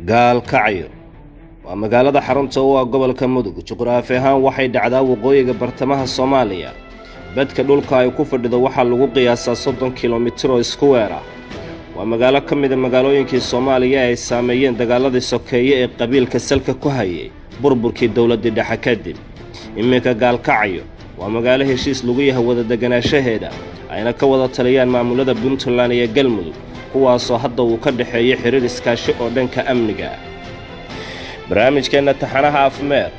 gaalkacyo waa magaalada xarunta u ah gobolka Mudug. Juqraafi ahaan waxay dhacdaa waqooyiga bartamaha Soomaaliya. Badka dhulka ay ku fadhido waxa lagu qiyaasaa 30 kiiloomitir oo isku weer ah. Waa magaalo ka mid ah magaalooyinkii Soomaaliya ay saameeyeen dagaaladii sokeeye ee qabiilka salka ku hayay burburkii dawladda dhexe kadib. Iminka gaalkacyo waa magaalo heshiis lagu yahay wada deganaanshaheeda ayna ka wada taliyaan maamulada Puntland iyo Galmudug kuwaasoo hadda uu ka dhaxeeyo xiriir iskaashi oo dhanka amniga. barnaamijkeena taxanaha afmeer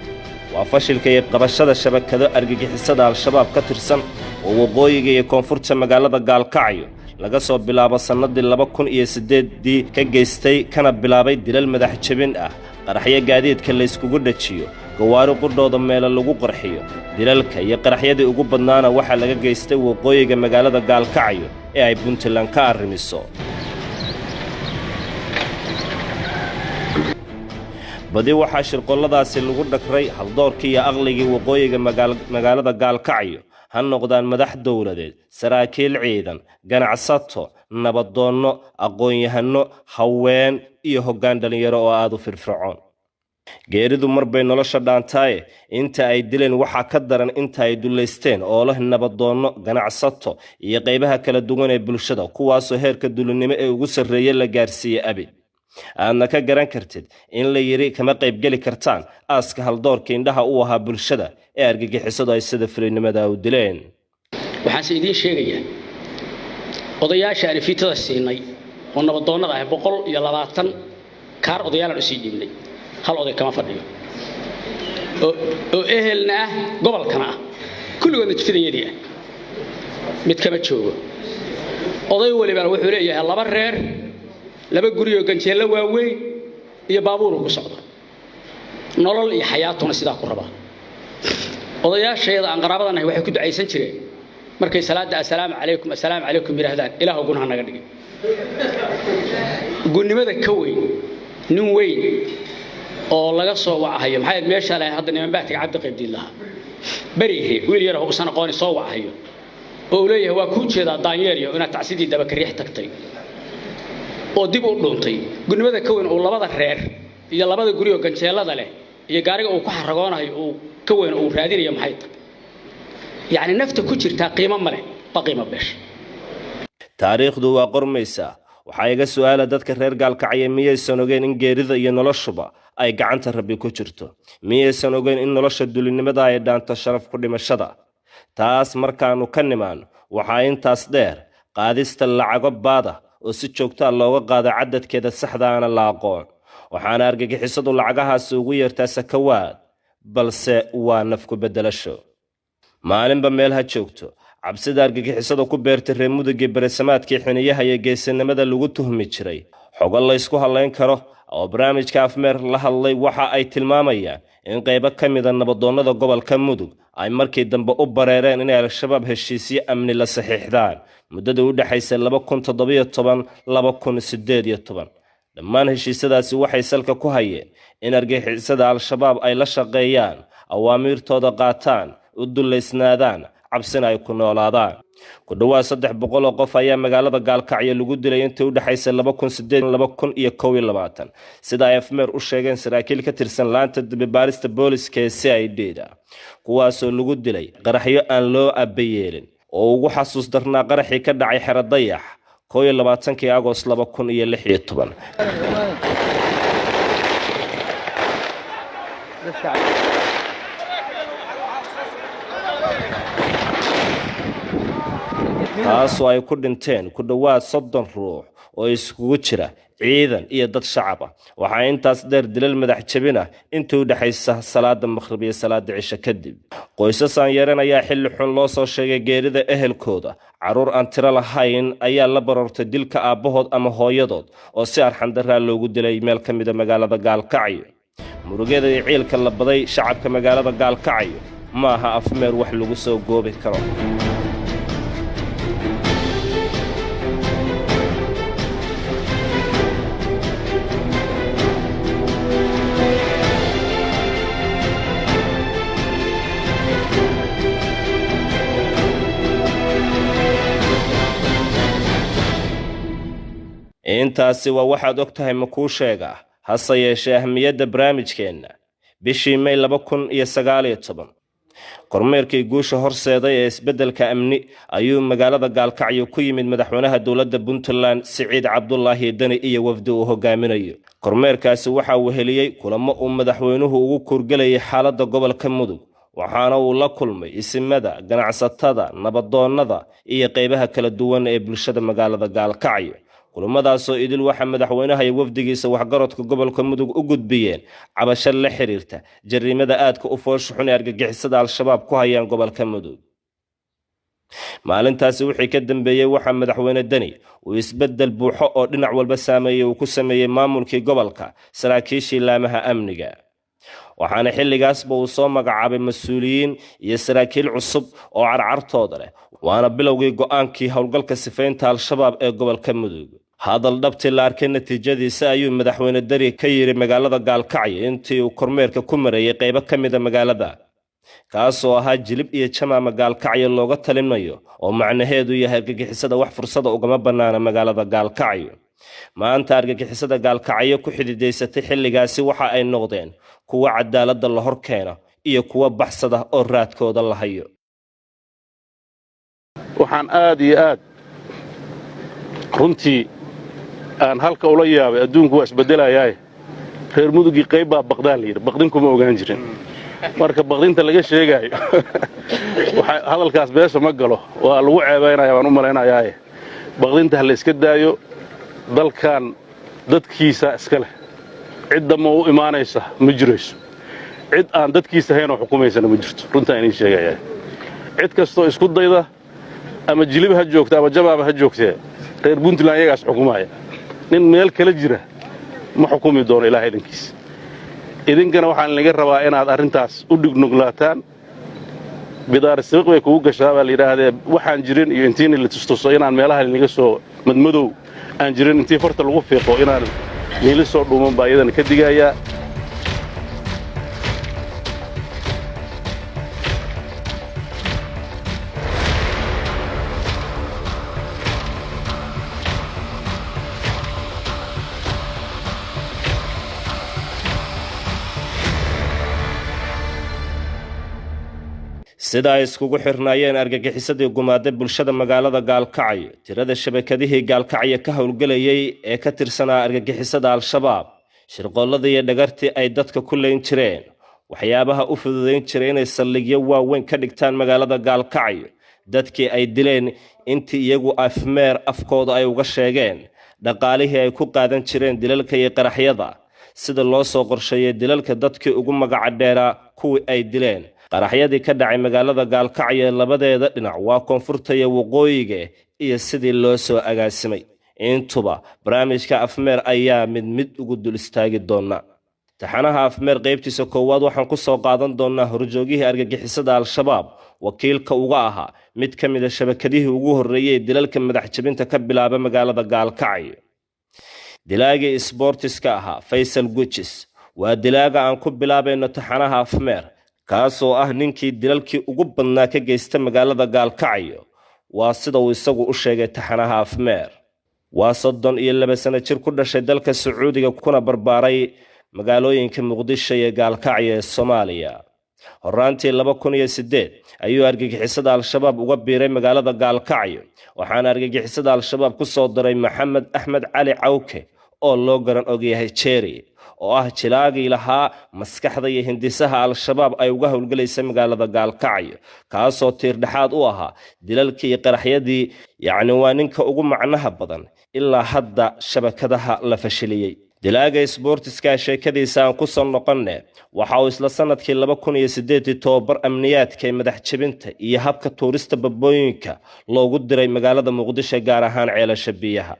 waa fashilka iyo qabashada shabakado argagixisada al-shabaab ka tirsan oo waqooyiga iyo koonfurta magaalada gaalkacyo laga soo bilaabo sanadii 2008 ka geystay kana bilaabay dilal madax jabin ah, qaraxyo gaadiidka la iskugu dhajiyo, gawaari qudhooda meel lagu qarxiyo. dilalka iyo qaraxyadii ugu badnaana waxa laga geystay waqooyiga magaalada gaalkacyo ee ay Puntland ka arrimiso. badi waxaa shirqolladaasi lagu dhakray haldoorkii iyo aqligii waqooyiga magaalada gaalkacyo ha noqdaan madax dawladeed, saraakiil ciidan, ganacsato, nabadoonno, aqoon-yahano, haween iyo hoggaan dhalinyaro oo aad u firfircoon. geeridu marbay nolosha dhaantaaye inta ay dileen waxaa ka daran inta ay duleysteen oo leh nabadoonno, ganacsato iyo qaybaha kala duwan ee bulshada kuwaasoo heerka dulinimo ee ugu sarreeya la gaarsiiyey abid. aadna ka garan kartid in la yiri kama qayb geli kartaan aaska haldoorka indhaha u ahaa bulshada ee argagixisadu ay sida fulinimada u dileen. waxaan idin sheegayaa odayaasha aan fiitada siinay oo nabadoonnada ah 120 kaar odayaal u sii dhiibnay hal oday kama fadhiyo oo ehelna ah gobolkana ah kulligood jifidayadii ah mid kama joogo. oday waliba wuxuu leeyahay laba reer, laba guri oo ganjeelo waaweyn iyo baabuur ugu socdo. nolol iyo xayaatuna sidaa ku raba. odayaasheeda aan qaraabadanahay waxay ku ducaysan jireen markay salaada assalaamu calaykum yiraahdaan ilaahu gunaha naga dhigay. gunnimada ka weyn nin weyn oo laga soo wacayo maxay meesha leh hadda niman baatiga cabdi qaybdiin lahaa barihe wiil yar oo usan aqoon soo wacayo oo leeyahay waa ku jeeda daanyeeriyo inaad tacsidii daba ka riix tagtay oo dib u dhuuntay. gunnimada ka weyn oo labada reer iyo labada guri oo ganjeelada leh iyo gaariga uu ku xaragoonayo oo ka weyn oo raadinayo maxay tahay yaani nafta ku jirta qiimo male qiimo beesh. taariikhdu waa qormaysa. waxaa iga su'aala dadka reer gaalkacyo miyaysan ogeyn in geerida iyo noloshuba ay gacanta Rabbi ku jirto? miyaysan ogeyn in nolosha dulinimada ay dhaanto sharaf ku dhimashada? taas markaanu ka nimaano waxaa intaas dheer qaadista lacago baada oo si joogto ah looga qaado cadadkeeda saxda ah la aqoon. waxaana argagixisadu lacagahaas ugu yeertaa sakawaad, balse waa nafku bedelasho. maalinba meel ha joogto cabsida argagixisadu ku beertay reer Mudug ee bareesamaadkii xiniyaha iyo geesinimada lagu tuhmi jiray. xogo la isku halayn karo oo barnaamijka afmeer la hadlay waxa ay tilmaamayaan in qaybo ka mid ah nabadoonnada gobolka Mudug ay markii dambe u bareereen in al-shabaab heshiisyo amni la saxiixdaan muddada u dhaxaysay 2017-2018. dhammaan heshiisyadaasi waxay salka ku hayeen in argagixisada al-shabaab ay la shaqeeyaan, awaamiirtooda qaataan, u duleysnaadaan, cabsina ay ku noolaadaan. ku dhawaad 300 oo qof ayaa magaalada gaalkacyo lagu dilay intii u dhaxaysay 2008-2021 sida ay afmeer u sheegeen saraakiil ka tirsan laanta dib-u-baarista booliska ee CID-da kuwaasoo lagu dilay qaraxyo aan loo abayeelin oo ugu xasuus darnaa qaraxii ka dhacay xero dayax 21 Agost 2016. taasoo ay ku dhinteen ku dhawaad 30 ruux oo iskugu jira ciidan iyo dad shacab ah. waxaa intaas dheer dilal madax jabin ah intii u dhaxaysa salaada maqrib iyo salaada cisho kadib. qoysas aan yaranayaa xilli xun loo soo sheegay geerida ehelkooda. caruur aan tiro lahayn ayaa la barortay dilka aabbahood ama hooyadood oo si arxan daraa loogu dilay meel ka mid ah magaalada gaalkacyo. murugada iyo ciilka la baday shacabka magaalada gaalkacyo ma aha afmeer wax lagu soo goobi karo. intaasi waa waxaad og tahay ma kuu sheegaa hase yeeshee ahmiyadda barnaamijkeenna bishii May 2019 kormeerkii guusha horseeday ee isbeddelka amni ayuu magaalada Gaalkacyo ku yimid madaxweynaha dowladda Puntland Siciid Cabdullaahi Dani iyo wafdi uu hogaaminayo. Kormeerkaasi waxa uu heliyay kulamo uu madaxweynuhu ugu kurgalayay xaaladda gobolka Mudug, waxaana uu la kulmay isimada, ganacsatada, nabadoonnada iyo qaybaha kala duwan ee bulshada magaalada Gaalkacyo. kulamadaasoo idil waxa madaxweynaha iyo wafdigiisa waxgaradka gobolka Mudug u gudbiyeen cabasho la xiriirta jariimada aadka u foosho xun ee argagixisada al-shabaab ku hayaan gobolka Mudug. maalintaasi wixii ka dambeeyay waxa madaxweyne Dani uu isbedel buuxo oo dhinac walba saameeyay uu ku sameeyay maamulkii gobolka, saraakiishii laamaha amniga. waxaana xilligaasba uu soo magacaabay mas'uuliyiin iyo saraakiil cusub oo carcartooda leh, waana bilowgii go'aankii howlgalka sifaynta al-shabaab ee gobolka Mudug. hadal dhabtii la arkay natiijadiisa ayuu madaxweyne Dani ka yiri magaalada Gaalkacyo intii uu kormeerka ku marayay qaybo ka mid ah magaalada, kaasoo ahaa jilib iyo jamaama Gaalkacyo looga talinayo oo macnaheedu yahay argagixisada wax fursada ugama banaana magaalada Gaalkacyo. maanta argagixisada Gaalkacyo ku xididaysatay xilligaasi waxa ay noqdeen kuwa cadaaladda la hor keeno iyo kuwa baxsada oo raadkooda la hayo. waxaan aad iyo aad runtii aan halka ula yaabay adduunku waa isbedelayaa. reer Mudugii qayb baa baqdaa la yiri, baqdin kuma ogaan jirin. marka baqdinta laga sheegayo waxa hadalkaas beesha ma galo, waa lagu ceebaynayaa waan u maleynayaa. baqdinta la iska daayo, dalkan dadkiisa iska leh, cid ma u imaanaysa ma jirayso, cid aan dadkiisa hayn oo xukumaysana ma jirto. runta inay sheegayaan cid kastoo isku dayda ama jilib ha joogto ama jabaab ha joogtee reer Puntland ayagaas xukumaya. nin meel kala jira ma xukumi doono ilaahay idinkiisa. idinkana waxaan laga rabaa inaad arrintaas u dhignugulaataan. bidaar sabiq way kugu gashaa baa la yidhaahdee waxaan jirin iyo intiina la tustuso inaan meelaha laga soo madmadow aan jirin intii farta lagu fiiqo inaan niila soo dhuuman baa iyadana ka digayaa. sida ay iskugu xirnaayeen argagixisadii gumaadda bulshada magaalada Gaalkacyo, tirada shabakadihii Gaalkacyo ka howlgalayay ee ka tirsanaa argagixisada al-shabaab, shirqooladii iyo dhagartii ay dadka ku leyn jireen, waxyaabaha u fududeyn jiray inay saldhigyo waaweyn ka dhigtaan magaalada Gaalkacyo, dadkii ay dileen intii iyagu afmeer afkooda ay uga sheegeen, dhaqaalihii ay ku qaadan jireen dilalka iyo qaraxyada, sida loo soo qorsheeyay dilalka dadkii ugu magaca dheeraa kuwii ay dileen. qaraxyadii ka dhacay magaalada Gaalkacyo labadeeda dhinac waa koonfurta iyo waqooyiga iyo sidii loo soo agaasimay. intuba barnaamijka afmeer ayaa mid ugu dul istaagi doona. taxanaha afmeer qaybtiisa koowaad waxaan ku soo qaadan doonaa horjoogihii argagixisada al-shabaab, wakiilka uga ahaa mid ka mid ah shabakadihii ugu horreeyay dilalka madax jabinta ka bilaaba magaalada Gaalkacyo. dilaagii sportiska ahaa Faysal Gujis waa dilaaga aan ku bilaabayno taxanaha afmeer, kaasoo ah ninkii dilalkii ugu badnaa ka geysta magaalada Gaalkacyo. waa sida uu isagu u sheegay taxanaha afmeer. waa 32 sano jir ku dhashay dalka Sacuudiga kuna barbaaray magaalooyinka Muqdisho iyo Gaalkacyo ee Soomaaliya. horaantii 2008 ayuu argagixisada al-shabaab uga biiray magaalada Gaalkacyo, waxaana argagixisada al-shabaab ku soo daray Maxamed Axmed Cali Cawke oo loo garan ogyahay Jerry, oo ah jilaagii lahaa maskaxda iyo hindisaha al-shabaab ay uga howlgalaysa magaalada Gaalkacyo, kaasoo tiir dhexaad u ahaa dilalkii iyo qaraxyadii. yacni waa ninka ugu macnaha badan ilaa hadda shabakadaha la fashiliyay. dilaaga sportiska sheekadiisa aan ku soo noqonne waxa uu isla sanadkii 2008 tababar amniyaadka ee madax jabinta iyo habka tuurista babooyinka loogu diray magaalada Muqdisho, gaar ahaan ceelasha biyaha.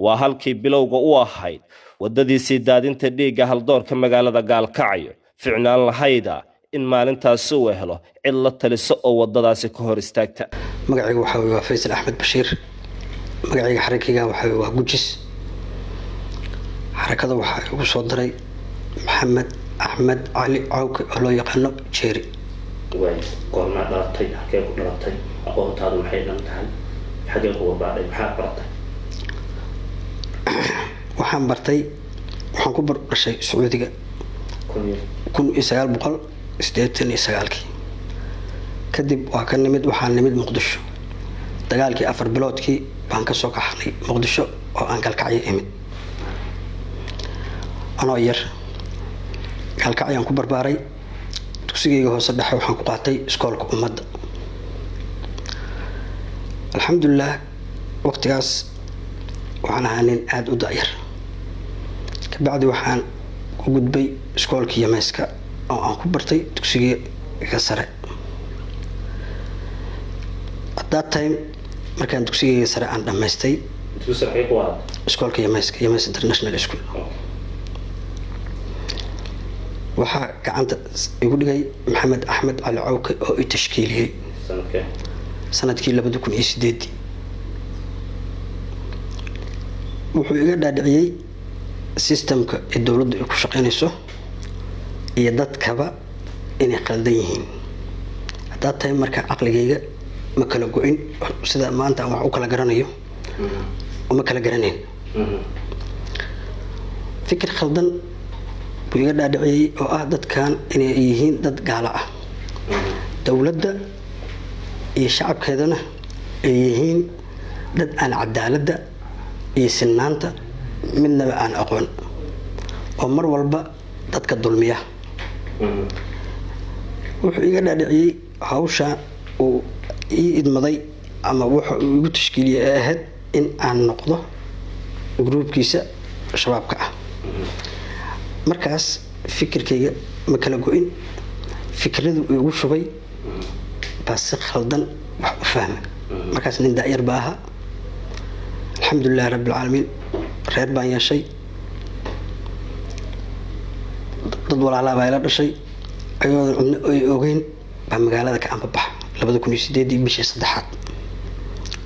waa halkii bilowga u ahayd wadadiisii daadinta dhiigga haldoorka magaalada Gaalkacyo. ficnaan lahayda in maalintaasi uu helo cid la taliso oo wadadaasi ka hor istaagta. magacaygu waxa waa Faysal Axmed Bashiir, magacayga xarakayga waxa waa Gujis. xarakada waxa ugu soo daray Maxamed Axmed Cali Cawke oo loo yaqaano Jerry. way qorna dhalatay halkee ku dhalatay, aqoontaadu maxay dhan tahay, xagee ku warbaaday, maxaa baratay? waxaan bartay waxaan ku barbashay Sacuudiga 1989 kadib waa ka nimid waxaan nimid Muqdisho dagaalkii 4 biloodkii baan ka soo kaxnay Muqdisho oo aan galkacyo imid anoo yar galkacyaan ku barbaaray dugsigayga hoose dhexe waxaan ku qaatay iskoolka ummadda alxamdulillah waqtigaas waxaan ahaa nin aad u da'yar kabacdi waxaan u gudbay iskoolka Yamayska oo aan ku bartay dugsiga sare at that time markaan dugsiga sare aan dhamaystay iskoolka Yamayska Yamayska International School waxaa gacanta igu dhigay Maxamed Axmed Cali Cawke oo i tashkiiliyay sanadkii 2008 wuxuu iga dhaadhiciyay systemka ee dawladdu ay ku shaqeynayso iyo dadkaba inay qaldan yihiin hadaa tahay marka aqligayga ma kala go'in sida maanta wax u kala garanayo uma kala garaneen fikir khaldan buu iga dhaadhiciyay oo ah dadkan inay yihiin dad gaala ah dawladda iyo shacabkeedana ay yihiin dad aan cadaaladda iyo sinaanta midnaba aan aqoon oo mar walba dadka dulmiya wuxuu iga dhaadhiciyay hawsha uu ii idmaday ama wuxuu igu tashkiiliyay ahayd in aan noqdo groupkiisa shabaabka ah markaas fikirkayga ma kala go'in fikradu igu shubay baa si khaldan wax u fahmay markaas nin daayar baa ahaa alxamdulilah rabbil caalamiin reer baan yeeshay dad walaalaa baa ila dhashay ayadoo cunno ay ogeyn baa magaalada ka anbabax 2008 bishii 3aad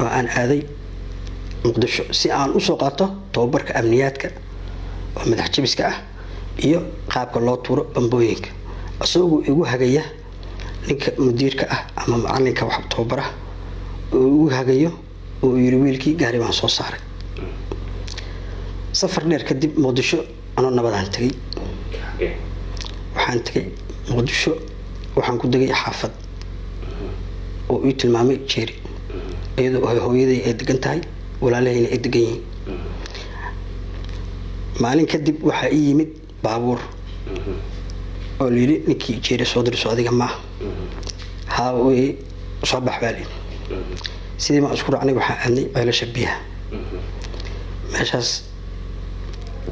oo aan aaday Muqdisho si aan u soo qaato tababarka amniyaadka oo madax jabiska ah iyo qaabka loo tuuro bambooyinka asagoo igu hagaya ninka mudiirka ah ama macalinka wax tababara oo igu hagayo oo yiri wiilkii gaari baan soo saaray safar dheer kadib Muqdisho anoo nabadaan tagay waxaan tagay Muqdisho waxaan ku degay xaafad oo ii tilmaamay jeeri iyadoo hooyaday ay degan tahay walaalahayna ay degan yihiin maalin kadib waxaa ii yimid baabuur oo liiri ninkii jeeri soo dirso adiga ma haa way soo baxbaalay sidii ma isku raacnay waxaan aadnay ceelasha biyaha meeshaas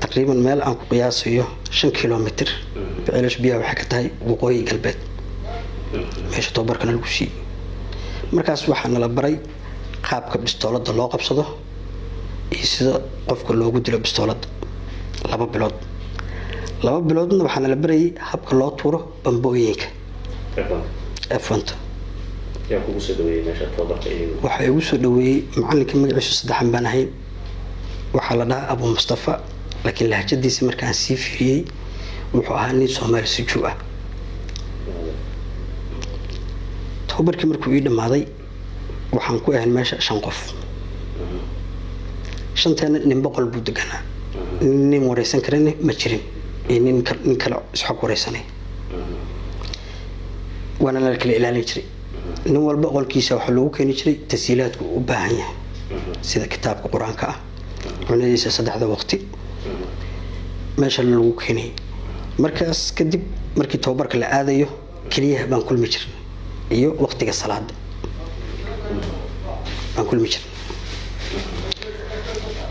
taqriiban meel aan ku qiyaasayo 5 kilomitir ceelasha biyaha waxay ka tahay waqooyi galbeed meesha tababarkana lagu siiyay markaas waxaa nala baray qaabka bistoolada loo qabsado iyo sida qofka loogu dilo bistoolada 2 biloodna waxaa nala barayay habka loo tuuro bambooyinka F1 yaa kugu soo dhaweeyay meesha tababarka waxa igu soo dhaweeyay macalinka magaciisa saddexan baan ahayn waxaa la dhahaa Abu Mustafa laakiin lahjadiisa markaan sii fiiriyay wuxuu ahaa nin Soomaali sujuu ah tababarkii markuu ii dhamaaday waxaan ku ahayn meesha 5 qof 5teena nin boqol buu deganaa nin wareysan karana ma jirin nin kale isxaq wareysanay وانا لا كلا إلى نجري نوال بقول كيسة وحلو كان يجري تسهيلات وباهية سيدا كتاب القرآن كا ونجلس صدق هذا وقتي ما شاء الله كني مركز كدب مركز توبرك العادة كليه بان كل مجر وقت الصلاة بان كل مجر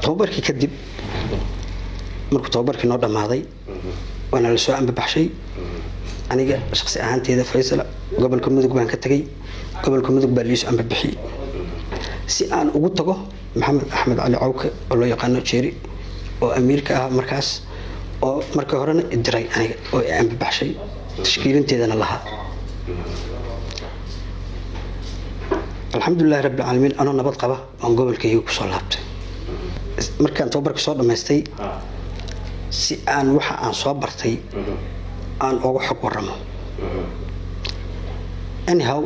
توبرك كدب مركز توبرك نور ماضي وانا لسوا عم ببحشي أنا شخصي أهانتي إذا فيصل قبل كم مدق بان كتجي قبل كم مدق بالليش عم ببحي سي أنا وقتها محمد أحمد علي عوكة الله يقنع شيري وأمريكا مركز ومركز هرنا الدري أنا عم ببحشي تشكيل أنت إذا لها الحمد لله رب العالمين أنا نبض قبة عن قبل كيوك صلابت مركز توبرك صار لما استي سي أنا وح عن صبرتي aan ugu xog waramo anyhow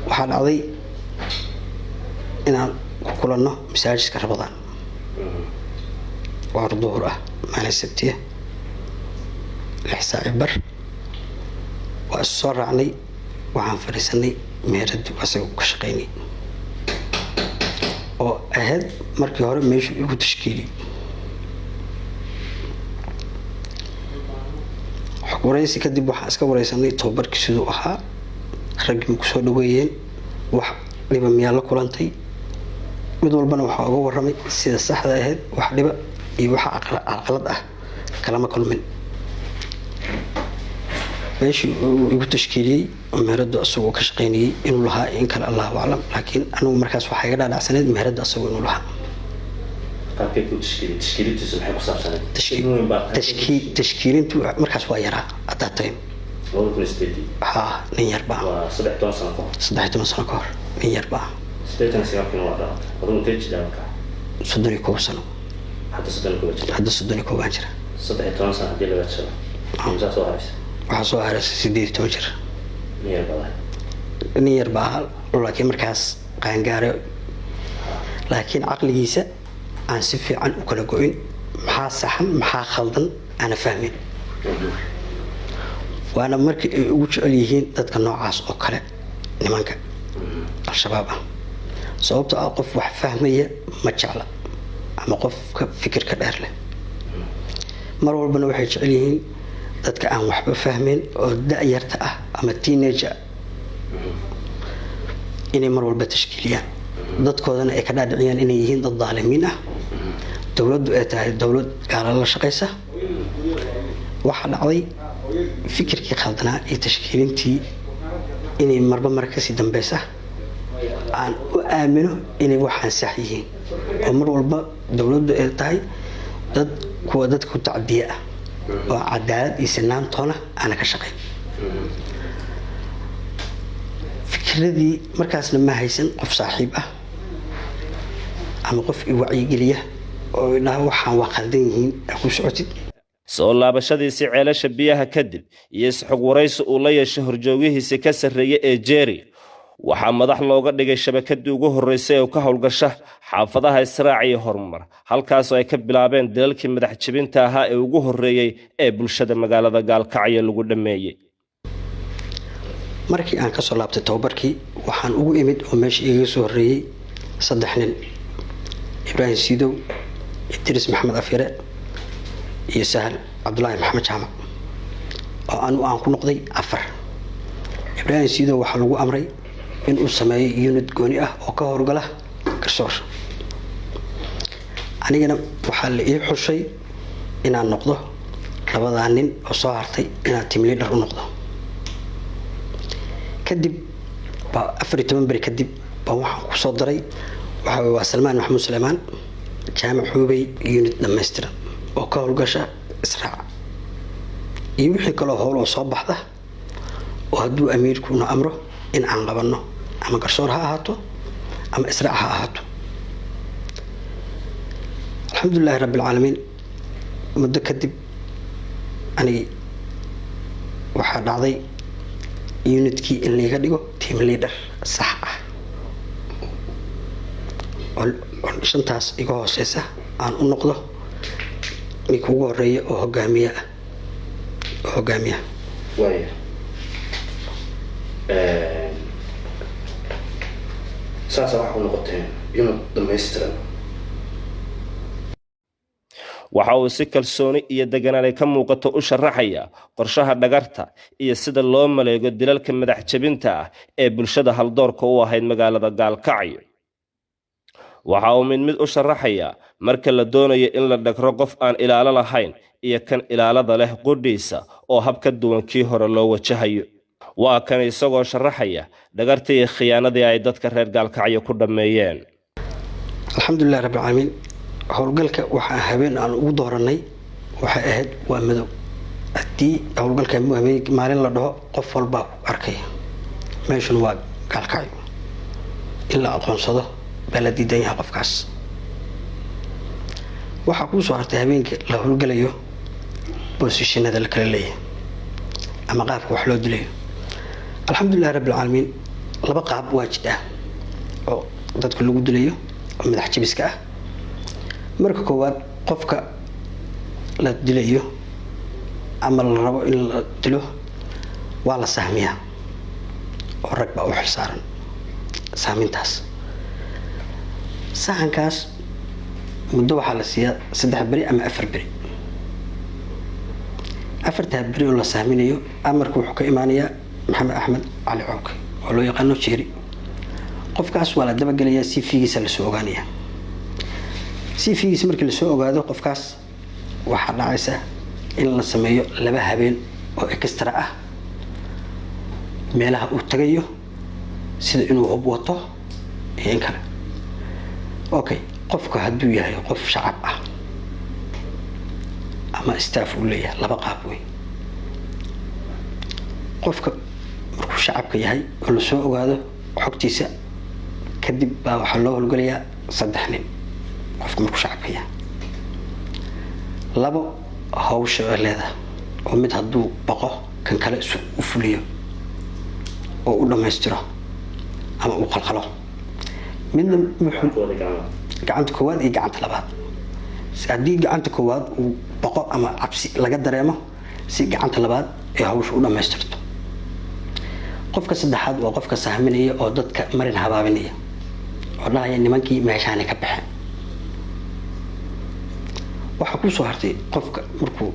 waxa dhacday inaan ku kulanno masaajidka Ramadaan waa duhur ah maalin sabtiye 6 saac bar waa soo raacnay waxaan fariisanay meheradu asaga ka shaqeynay oo ahayd markii hore meeshu igu tashkiili waraysi kadib waxaan iska waraysanay tababarkii siduu ahaa raggii ku soo dhaweeyeen wax dhiba miyaa la kulantay mid walbana waxaa uga warramay sida saxda ahayd wax dhiba iyo waxa aqalad ah kalama kulmin meeshii igu tashkiiliyey meheradu asagoo ka shaqeynayay inuu lahaa in kale allahu aclam laakiin anigu markaas waxaa iga dhaadhacsaneyd meherada asagoo inuu lahaa tashkiilintu markaas waa yaraa at that time nin yar baa 13 sano ka hor nin yar baa 31 sano hadda 31 baan jira 13 sano hadii laga jiro waxaa soo hareysay 18 jir nin yar baa laakiin markaas qaangaaray laakiin caqligiisa aan si fiican u kala go'in maxaa saxan maxaa khaldan ana fahmin waana markii ay ugu jecel yihiin dadka noocaas oo kale nimanka al-shabaab ah sababtoo ah qof wax fahmaya ma jecla ama qof ka fikirka dheer leh mar walbana waxay jecel yihiin dadka aan waxba fahmin oo da'yarta ah ama teenager inay mar walba tashkiiliyaan dadkoodana ay ka dhaadhiciyaan inay yihiin dad daalimiin ah dawladdu ay tahay dawlad gaala la shaqaysa waxa dhacday fikirkii khaldanaa iyo tashkiilintii inay marba mar kasii dambeysa aan u aamino inay waxaan sax yihiin oo mar walba dawladdu ay tahay dad kuwa dadku tacdiya ah oo cadaalad iyo sinaantoona aan ka shaqayn fikradii markaasna ma haysan qof saaxiib ah ama qof i wacyigeliya oo ilaa waxaan waa khaldan yihiin ku socotid soo laabashadiisii ceelasha biyaha kadib iyo isxog waraysi uu la yeeshay horjoogihiisii ka sarreeyay ee Jerry waxaa madax looga dhigay shabakadii ugu horeysay ee ka howlgasha xaafadaha Israac iyo Hormar halkaas oo ay ka bilaabeen dalalkii madax jibinta ahaa ee ugu horeeyay ee bulshada magaalada Gaalkacyo lagu dhameeyay markii aan ka soo laabtay tababarkii waxaan ugu imid oo meesha iga soo horeeyay 3 nin Ibrahim Sidow Idris Maxamed Afire iyo Sahal Abdullahi Maxamed Jaamac oo aan ku noqday 4 Ibrahim Sidow waxa lagu amray in uu sameeyo unit gooni ah oo ka howlgala garsoor anigana waxa la ii xushay inaan noqdo labada nin oo soo hartay inaan team leader u noqdo kadib 14 bari kadib baan waxaan ku soo daray waxa waa Salmaan Maxamuud Suleymaan jaamac Xubay unit dhameystiran oo ka howlgasha Israac iyo wixii kale howl oo soo baxda oo hadduu amiirkuna amro in aan qabanno ama garsoor ha ahaato ama Israac ha ahaato alxamdulillahi rabbil caalamiin muddo kadib ani waxaa dhacday unitkii in laga dhigo team leader sax ah oo shantaas iga hooseysa aan u noqdo mid ugu horeeya oo hogaamiya waaya saasa waxa u noqoteen inuu dhammaystiran waxa uu si kalsooni iyo deganaan ka muuqato u sharaxaya qorshaha dhagarta iyo sida loo maleego dilalka madax jabinta ah ee bulshada haldoorka u ahayd magaalada Gaalkacyo waxa uu mid u sharaxaya marka la doonayo in la dhagro qof aan ilaalo lahayn iyo kan ilaalada leh qudhiisa oo hab ka duwan kii hore loo wajahayo waa kan isagoo sharaxaya dhagartii iyo khiyaanadii ay dadka reer Gaalkacyo ku dhameeyeen alxamdulillahi rabbil caalamiin howlgalka waxa habeen aan ugu dooranay waxa ahayd waa madow hadii howlgalka maalin la dhaho qof walba arkay meeshan waa Gaalkacyo ila aqoonsado baladi dayaha qofkaas waxa ku soo hartay habeenka la howlgalayo positionada la kala leeyahay ama qaabka wax loo dilayo alxamdulillahi rabbil caalamiin laba qaab waajid ah oo dadku lagu dilayo oo madax jabiska ah marka koowaad qofka la dilayo ama la rabo in la dilo waa la sahmiyaa oo rag baa u xilsaaran sahmintaas. sahankaas muddo waxaa la siiyaa 3 beri ama 4 beri. 4 beri oo la sahminayo amarku wuxuu ka imaanayaa maxamed axmed cali cooke oo loo yaqaano jeeri. qofkaas waa la dabagelayaa CV-giisa la soo ogaanayaa. CV-giisa markii la soo ogaado qofkaas waxaa dhacaysa in la sameeyo 2 habeen oo extra ah meelaha uu tagayo sida inuu hub wato iyo in kale. okay, qofku hadduu yahay qof shacab ah ama staff uu leeyahay 2 qaab wey. qofka markuu shacabka yahay oo la soo ogaado xogtiisa kadib baa waxaa loo howlgalayaa 3 nin. qofka markuu shacabka yahay 2 hawsha ay leedahay oo mid hadduu baqo kan kale u fuliyo oo u dhammaystiro ama u qalqalo. midna wuxuu gacanta koowaad iyo gacanta labaad. haddii gacanta koowaad uu baqo ama cabsi laga dareemo si gacanta labaad ee hawsha u dhammaystirto. qofka saddexaad waa qofka sahminaya oo dadka marin habaabinaya oo dhahaya nimankii meeshaani ka baxeen. waxaa ku soo hartay qofka markuu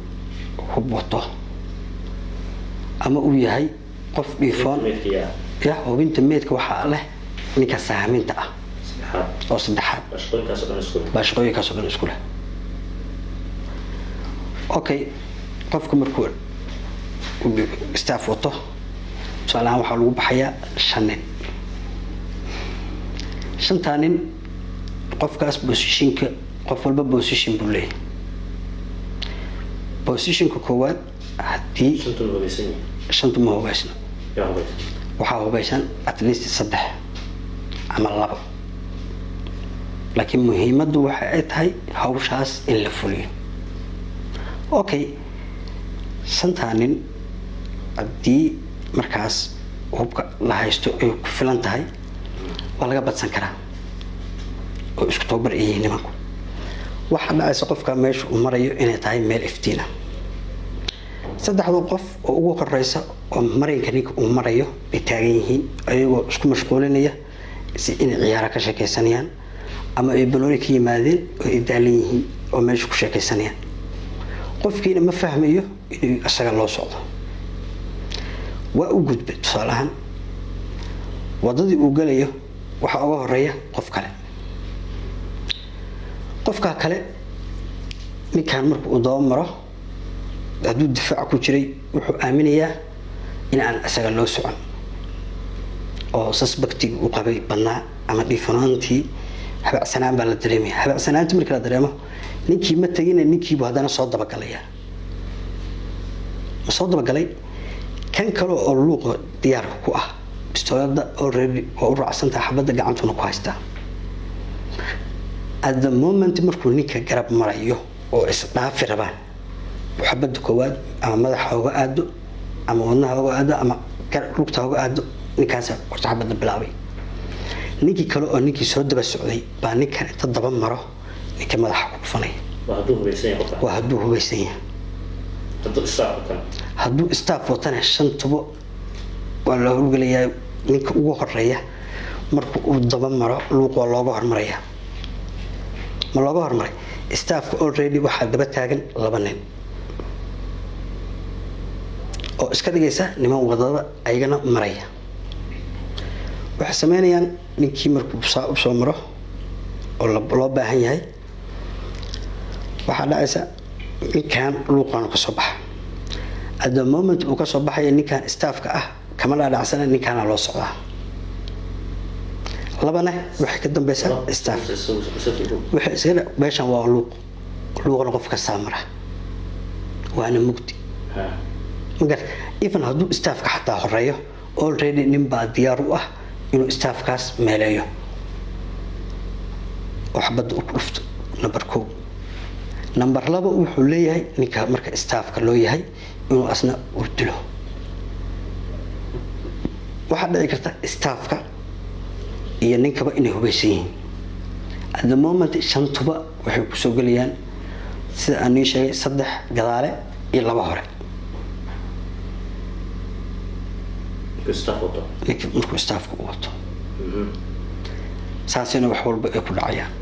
hub wato ama uu yahay qof dhiifoon ya hubinta meedka waxaa leh ninka sahminta ah oo saddexaad baa shaqooyinkaas oo dhan isku leh. okay, qofka markuu staff wato tusaalahaan waxaa lagu baxayaa 5 nin. 5 nin qofkaas positionka qof walba position buu leeyahay. positionka koowaad haddii 5 ma hubaysna waxaa hubaysan at least 3 ama 2. laakiin muhiimaddu waxa ay tahay hawshaas in la fuliyo. okay, 5 nin haddii markaas hubka la haysto ay ku filan tahay waa laga badsan karaa oo isku tababar ay yihiin nimanku. waxaa dhacaysa qofka meesha uu marayo inay tahay meel iftiina. 3 qof oo ugu horeysa oo marinka ninka uu marayo ay taagan yihiin ayagoo isku mashquulinaya si inay ciyaara ka sheekaysanayaan ama ay banooni ka yimaadeen oo ay daalan yihiin oo meesha ku sheekaysanayaan. qofkiina ma fahmayo inuu asaga loo socdo. waa u gudbay tusaalahaan wadadii uu galayo waxaa uga horeeya qof kale. qofka kale ninkan markuu u daba maro hadduu difaac ku jiray wuxuu aaminayaa in aan asaga loo socon oo suspectiga uu qabay badnaa ama dhiifanaantii habacsanaan baa la dareemaya. habacsanaanta markii la dareemo ninkii ma tegina ninkiibu haddana soo dabagalayaa. ma soo dabagalay kan kale oo luuqa diyaar ku ah bistoolada already oo u raacsantahay xabadda gacantuna ku haystaa. at the moment markuu ninka garab marayo oo isdhaafi rabaan xabadda koowaad ama madaxa uga aado ama wadnaha uga aado ama lugta uga aado ninkaas horta xabadda bilaabay. ninkii kale oo ninkii soo daba socday baa ninkan inta daba maro ninka madaxa ku dhufanaya. waa hadduu hubaysan yahay. hadduu staff watana 5 tubo waa la howlgalayaa. ninka ugu horeeya markuu uu daba maro luuq waa looga hormarayaa. ma looga hormaray staffka already waxaa daba taagan 2 nin oo iska dhigaysa niman wadada ayagana maraya. waxay sameynayaan ninkii markuu u soo maro oo loo baahan yahay waxaa dhacaysa ninkan luuqaanu ka soo baxa. at the moment uu ka soo baxaya ninkan staffka ah kama dhaadhacsana ninkaana loo socdaa. 2na waxay ka dambaysaa staff. waxay iska meeshan waa luuqna qof ka saamara waana mugdi. magar even hadduu staffka xataa horeeyo already nin baa diyaar u ah inuu staffkaas meeleeyo oo xabadda u dhufto. number 1. number 2 wuxuu leeyahay ninka marka staffka loo yahay inuu asna u dilo. waxaa dhici karta staffka iyo ninkaba inay hubaysan yihiin. at the moment 5 tuba waxay ku soo galayaan sida aan sheegay 3 gadaale iyo 2 hore. ninkii markuu staafka u wato saasina wax walba ay ku dhacayaan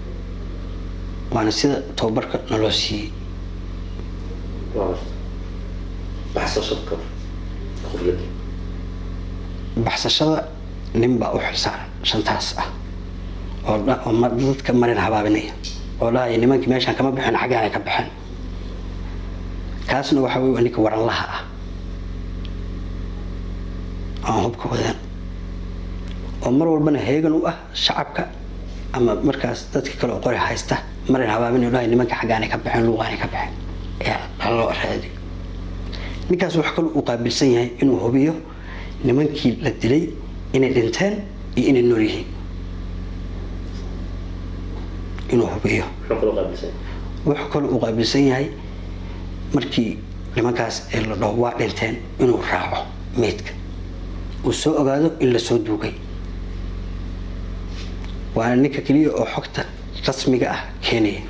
waana sida tababarka naloo siiyey baxsashada nin baa u xilsaaran shantaas ah oo dadka marin habaabinaya oo dhahaya nimankii meeshaan kama bixin xaggaan ay ka baxeen kaasna waxa weeye ninka waranlaha ah aan hubka wadaan oo mar walbana heegan u ah shacabka ama markaas dadka kale oo qori haysta marin habaabinaya dhahaya nimanka xaggaan ay ka baxeen luuqaan ay ka baxeen yaa loo raadi ninkaas wax kale uu qaabilsan yahay inuu hubiyo nimankii la dilay inay dhinteen iyo inay nool yihiin inuu hubiyo wuxuu kale uu qaabilsan yahay markii nimankaas ee la dhaho waa dhinteen inuu raaco meydka uu soo ogaado in la soo duugay waana ninka keliya oo xogta rasmiga ah keenaya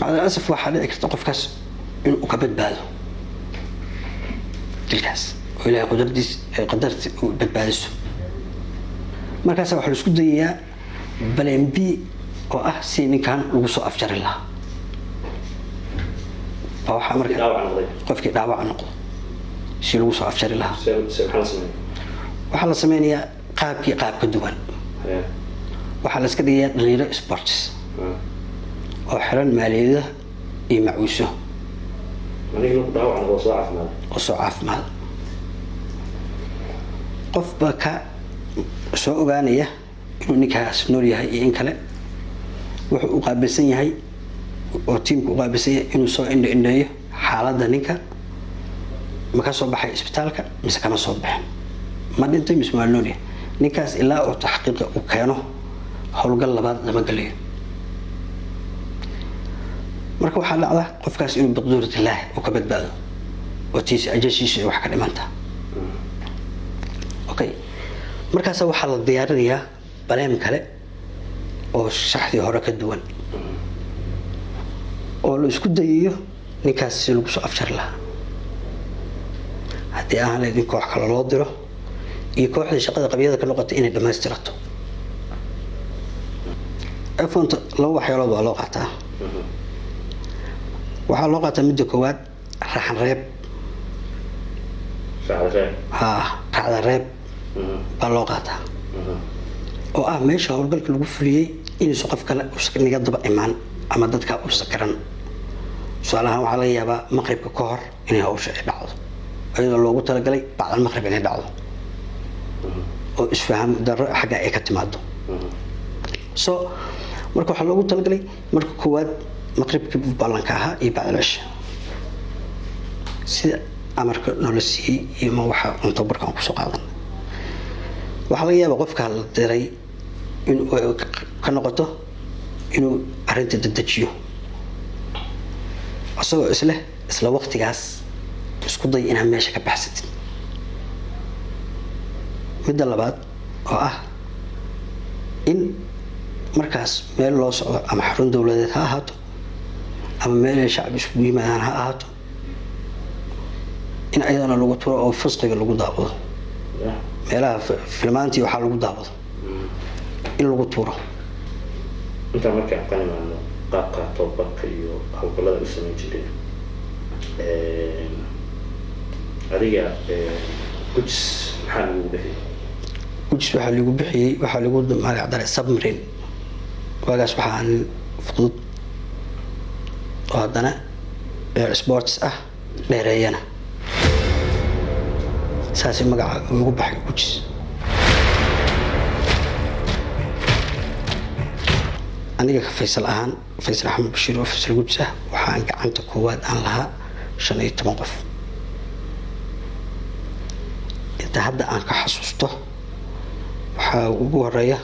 macdal asaf waxaa dhici karta qofkaas inuu ka badbaado dilkaas oo ilaahay qadarti uu badbaadiso markaasa waxaa la isku dayayaa baleen b oo ah si ninkan lagu soo afjari lahaa waxaa marka qofkii dhaawac noqdo si lagu soo afjari lahaa waxaa la sameynayaa qaab ka duwan waxaa la iska dhigayaa dhalinyaro sports oo xiran maaliyadaha iyo macwiiso oo soo caafimaada qof baa ka soo ogaanaya inuu ninkaas nool yahay iyo in kale wuxuu u qaabilsan yahay oo tiimku u qaabilsan yahay inuu soo indho-indheeyo xaaladda ninka ma ka soo baxay isbitaalka mise kama soo baxin ma dhintay mise waa nool yahay ninkaas ilaa uu taxqiiqa uu keeno howlgal labaad lama galayo marka waxaa dhacda qofkaas inuu biqduuratillaahi uu ka badbaado oo tiisi ajashiisu ay wax ka dhimantaa okay markaas waxaa la diyaarinayaa baleem kale oo shaxdii hore ka duwan oo la isku dayayo ninkaas si lagu soo afjari lahaa haddii aan lahayd in koox kale loo diro iyo kooxdii shaqada qabyada ka noqotay inay dhammaystirato efonta laba waxyaalood waa loo qaataa waxaa loo qaataa midda koowaad raxan reeb raacda reeb baa loo qaataa oo ah meesha howlgalka lagu fuliyey inuusan qof kale usan niga daba imaan ama dadka uusan garan tusaalahaan waxaa laga yaabaa maqribka ka hor inay hawsha ay dhacdo iyadoo loogu talagalay bacdal maqrib inay dhacdo oo isfaham darro xagga ay ka timaado so marka waxaa loogu talagalay marka koowaad maqribkii ballanka ahaa iyo bacdal cisha sida amarka noola siiyey iyo ma waxa cunto barkaan kusoo qaadan waxaa laga yaabaa qofka la diray inuu ka noqoto inuu arrinta dedejiyo isagoo isla waqtigaas isku day inaad meesha ka baxsatid midda labaad oo ah in markaas meel loo socdo ama xarun dowladeed ha ahaato ama meel ay shacbi isugu yimaadaan ha ahaato in ayadana lagu turo oo fisqiga lagu daawado meelaha filmaantii waxaa lagu daawado in lagu tuuro inta markii aan qanimaano qaabka tababarka iyo hawlgallada u samayn jiray adiga gujis maxaa lagu bixiyey gujis waxaa lagu magac daray submarine waagaas waxaa nin fudud oo haddana sports ah dheereeyana saasi magaca ugu baxay gujis aniga ka faysal ahaan faysal axmed bashiir oo faysal gujis ah waxaan gacanta koowaad aan lahaa 15 qof inta hadda aan ka xasuusto waxaa ugu horeeya